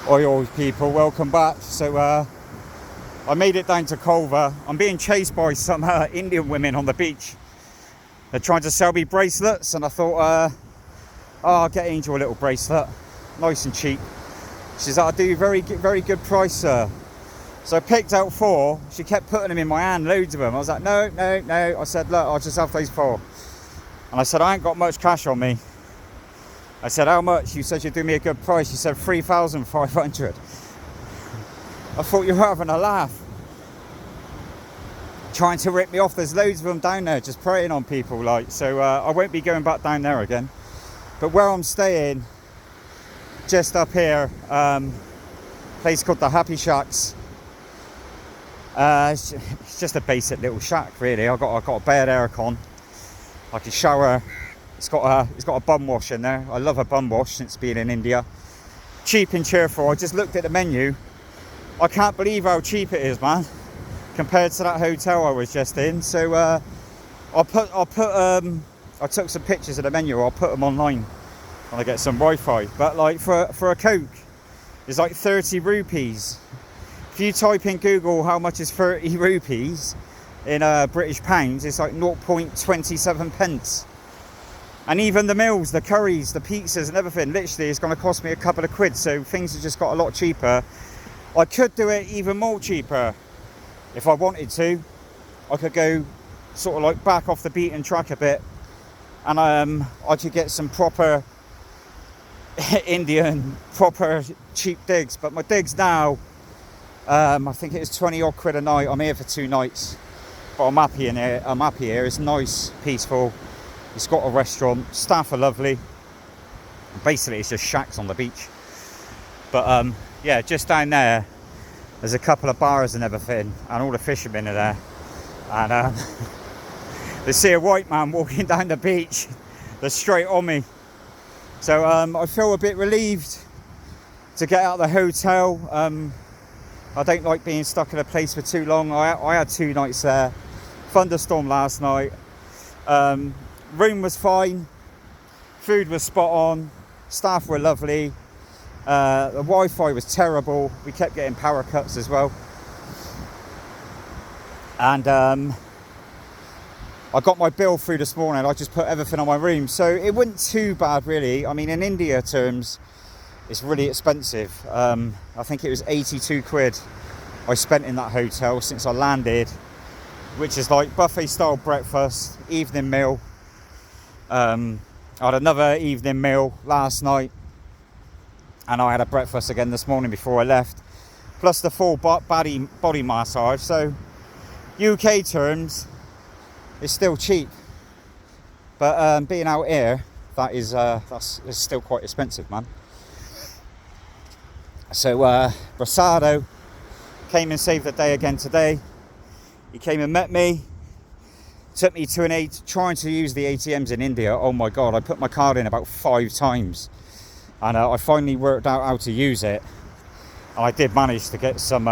Oil people, welcome back. So I made it down to Colva. I'm being chased by some Indian women on the beach. They're trying to sell me bracelets, and I thought, I'll get Angel a little bracelet, nice and cheap. She's like, I'll do you very good price, sir. So I picked out 4. She kept putting them in my hand, loads of them. I was like, no. I said, look, I'll just have those 4. And I said, I ain't got much cash on me. I said, how much? You said you'd do me a good price. She said 3,500. I thought you were having a laugh. Trying to rip me off. There's loads of them down there just preying on people, like. So I won't be going back down there again. But where I'm staying, just up here, place called the Happy Shacks. It's just a basic little shack, really. I've got a bed, aircon. I can shower. It's got a bum wash in there. I love a bum wash since being in India. Cheap and cheerful. I just looked at the menu. I can't believe how cheap it is, man, compared to that hotel I was just in. So I took some pictures of the menu. I'll put them online when I get some Wi-Fi. But like for a Coke, it's like 30 rupees. If you type in Google how much is 30 rupees in British pounds, it's like 0.27 pence. And even the meals, the curries, the pizzas and everything, literally is going to cost me a couple of quid. So things have just got a lot cheaper. I could do it even more cheaper if I wanted to. I could go sort of like back off the beaten track a bit, and I could get some proper Indian, proper cheap digs. But my digs now, I think it's 20 odd quid a night. I'm here for 2 nights, but I'm happy in here. I'm happy here. It's nice, peaceful. It's got a restaurant. Staff are lovely. Basically, it's just shacks on the beach. But yeah, just down there's a couple of bars and everything, and all the fishermen are there. And they see a white man walking down the beach. They're straight on me. So I feel a bit relieved to get out of the hotel. I don't like being stuck in a place for too long. I had 2 nights there. Thunderstorm last night. Room was fine. Food was spot on. Staff were lovely. The Wi-Fi was terrible. We kept getting power cuts as well. And I got my bill through this morning. I just put everything on my room. So it wasn't too bad, really. I mean, in India terms, it's really expensive. I think it was 82 quid I spent in that hotel since I landed, which is like buffet style breakfast, evening meal. I had another evening meal last night, and I had a breakfast again this morning before I left, plus the full body massage. So UK terms, it's still cheap, but being out here, that's still quite expensive, man. So Brasado came and saved the day again today. He came and met me. Took me to trying to use the ATMs in India. Oh my God, I put my card in about 5 times. And I finally worked out how to use it. And I did manage to get some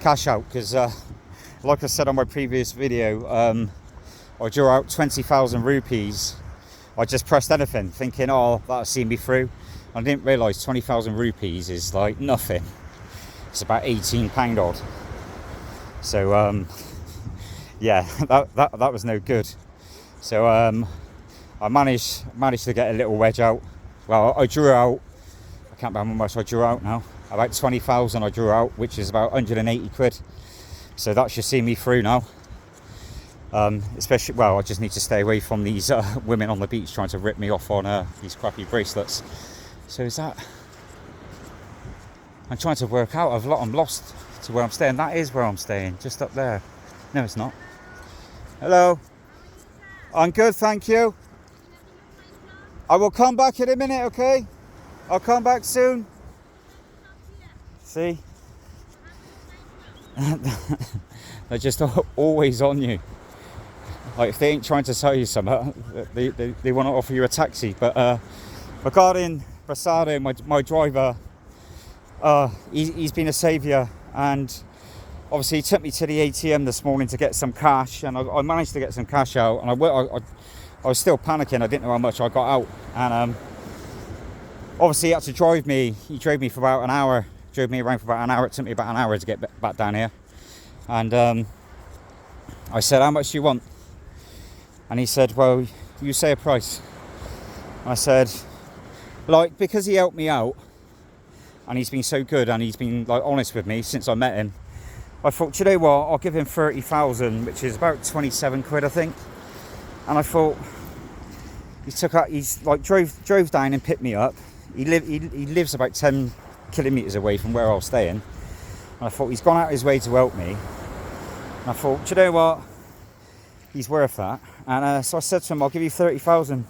cash out. Because like I said on my previous video, I drew out 20,000 rupees. I just pressed anything, thinking, oh, that'll see me through. I didn't realise 20,000 rupees is like nothing. It's about £18 odd. So yeah, that was no good. So I managed to get a little wedge out. Well, I drew out, I can't remember how much I drew out now. About 20,000 I drew out, which is about 180 quid. So that should see me through now. Especially, well, I just need to stay away from these women on the beach trying to rip me off on these crappy bracelets. So is that... I'm trying to work out. I'm lost to where I'm staying. That is where I'm staying, just up there. No, it's not. Hello. I'm good, thank you. I will come back in a minute, okay? I'll come back soon. See? They're just always on you. Like, if they ain't trying to sell you something, they want to offer you a taxi. But regarding Prasado, my driver, he's been a saviour, and obviously he took me to the ATM this morning to get some cash, and I managed to get some cash out, and I was still panicking. I didn't know how much I got out, and obviously he had to drive me. He drove me for about an hour. Drove me around for about an hour. It took me about an hour to get back down here. And I said, how much do you want? And he said, well, you say a price. I said, like, because he helped me out and he's been so good and he's been like honest with me since I met him, I thought, you know what, I'll give him 30,000, which is about 27 quid, I think. And I thought, he's like drove down and picked me up. He lives about 10 kilometres away from where I was staying. And I thought, he's gone out of his way to help me. And I thought, do you know what, he's worth that. And so I said to him, I'll give you 30,000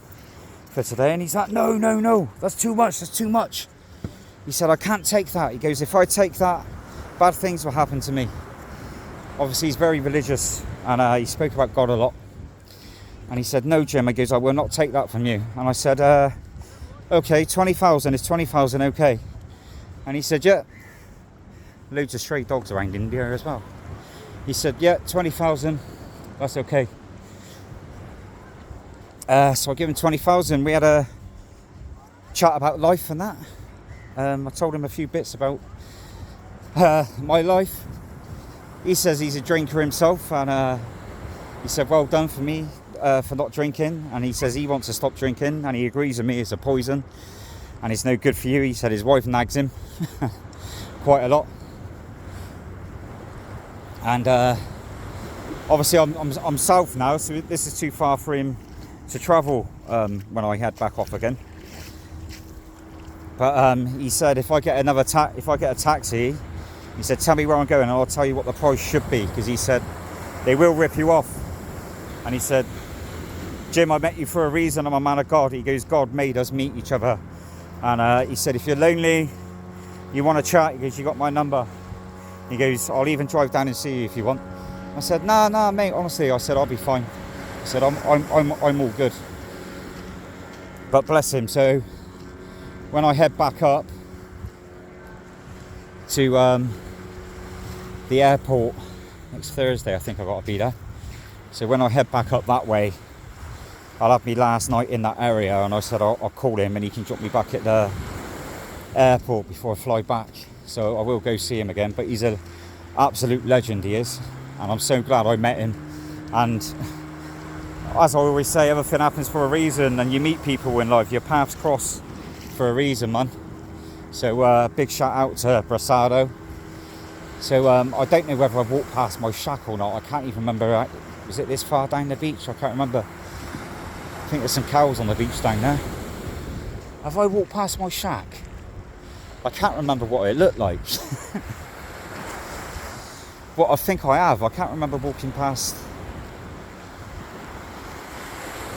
for today. And he's like, no, that's too much. He said, I can't take that. He goes, if I take that, bad things will happen to me. Obviously, he's very religious, and he spoke about God a lot. And he said, no, Jim. He goes, I will not take that from you. And I said, okay, 20,000, is 20,000 okay? And he said, yeah. Loads of stray dogs around India as well. He said, yeah, 20,000, that's okay. So I gave him 20,000. We had a chat about life and that. I told him a few bits about my life. He says he's a drinker himself, and he said, well done for me for not drinking. And he says he wants to stop drinking, and he agrees with me it's a poison and it's no good for you. He said his wife nags him quite a lot. And obviously I'm south now, so this is too far for him to travel when I head back off again. But he said if I get a taxi, he said tell me where I'm going and I'll tell you what the price should be, because he said they will rip you off. And he said, Jim, I met you for a reason. I'm a man of God. He goes, God made us meet each other. And he said, if you're lonely, you want to chat, he goes, you got my number. He goes, I'll even drive down and see you if you want. I said, nah, mate, honestly, I said, I'll be fine. I said, I'm all good. But bless him. So when I head back up to the airport next Thursday, I think I've got to be there. So when I head back up that way, I'll have me last night in that area, and I said I'll call him and he can drop me back at the airport before I fly back. So I will go see him again, but he's an absolute legend, he is, and I'm so glad I met him. And as I always say, everything happens for a reason, and you meet people in life, your paths cross for a reason, man. So big shout out to Brasado. So I don't know whether I've walked past my shack or not. I can't even remember. Was it this far down the beach? I can't remember. I think there's some cows on the beach down there. Have I walked past my shack? I can't remember what it looked like. But I think I have. I can't remember walking past.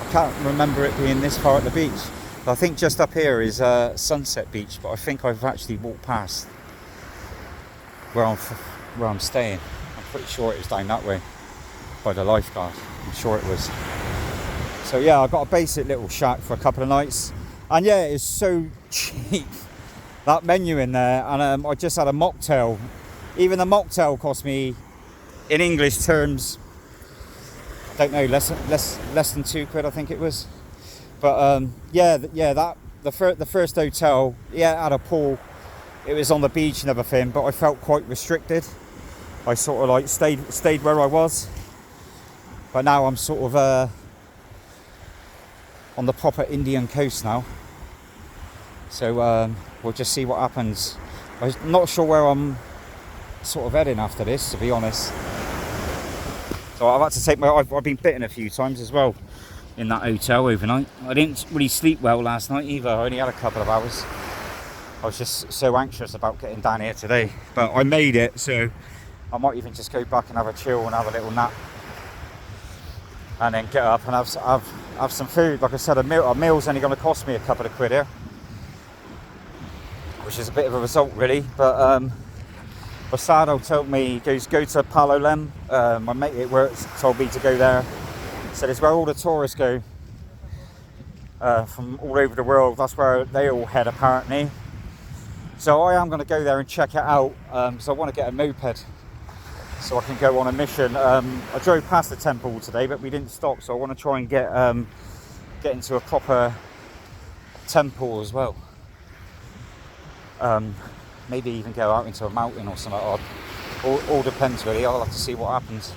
I can't remember it being this far at the beach. I think just up here is Sunset Beach, but I think I've actually walked past where I'm staying. I'm pretty sure it was down that way by the lifeguard. I'm sure it was. So yeah, I got a basic little shack for a couple of nights, and yeah, it's so cheap, that menu in there. And I just had a mocktail. Even the mocktail cost me, in English terms, I don't know, less than 2 quid, I think it was. But the first hotel, yeah, it had a pool. It was on the beach and everything, but I felt quite restricted. I sort of like stayed where I was, but now I'm sort of on the proper Indian coast now. So we'll just see what happens. I'm not sure where I'm sort of heading after this, to be honest. So I've had to take I've been bitten a few times as well in that hotel overnight. I didn't really sleep well last night either. I only had a couple of hours. I was just so anxious about getting down here today, but I made it, so I might even just go back and have a chill and have a little nap, and then get up and have some food. Like I said, a meal's only going to cost me a couple of quid here, which is a bit of a result really. But Basado told me, he goes, go to Palolem. My mate at work told me to go there. Said it's where all the tourists go from all over the world. That's where they all head apparently. So I am going to go there and check it out, because I want to get a moped so I can go on a mission. I drove past the temple today, but we didn't stop, so I want to try and get into a proper temple as well. Maybe even go out into a mountain or something odd. All depends really. I'll have to see what happens.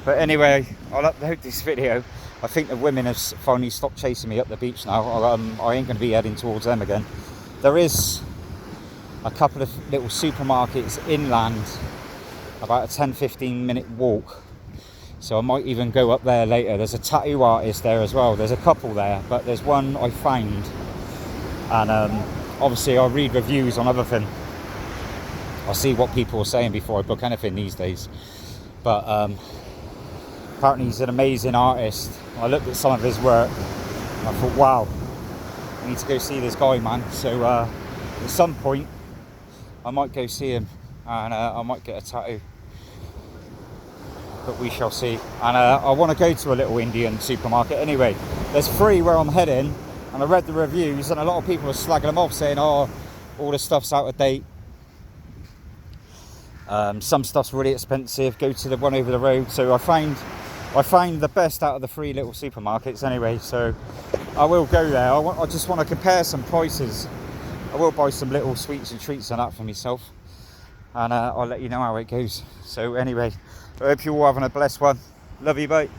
But anyway, I'll upload this video. I think the women have finally stopped chasing me up the beach now. I ain't going to be heading towards them again. There is a couple of little supermarkets inland, about a 10-15 minute walk. So I might even go up there later. There's a tattoo artist there as well. There's a couple there, but there's one I found. And obviously I read reviews on everything. I'll see what people are saying before I book anything these days. But apparently he's an amazing artist. I looked at some of his work and I thought, wow, I need to go see this guy, man. So at some point I might go see him, and I might get a tattoo, but we shall see. And I want to go to a little Indian supermarket anyway. There's 3 where I'm heading, and I read the reviews and a lot of people are slagging them off, saying, oh, all the stuff's out of date. Some stuff's really expensive. Go to the one over the road. So I find the best out of the 3 little supermarkets anyway. So I will go there. I just want to compare some prices. I will buy some little sweets and treats and that for myself, and I'll let you know how it goes. So anyway, I hope you're all having a blessed one. Love you, bye.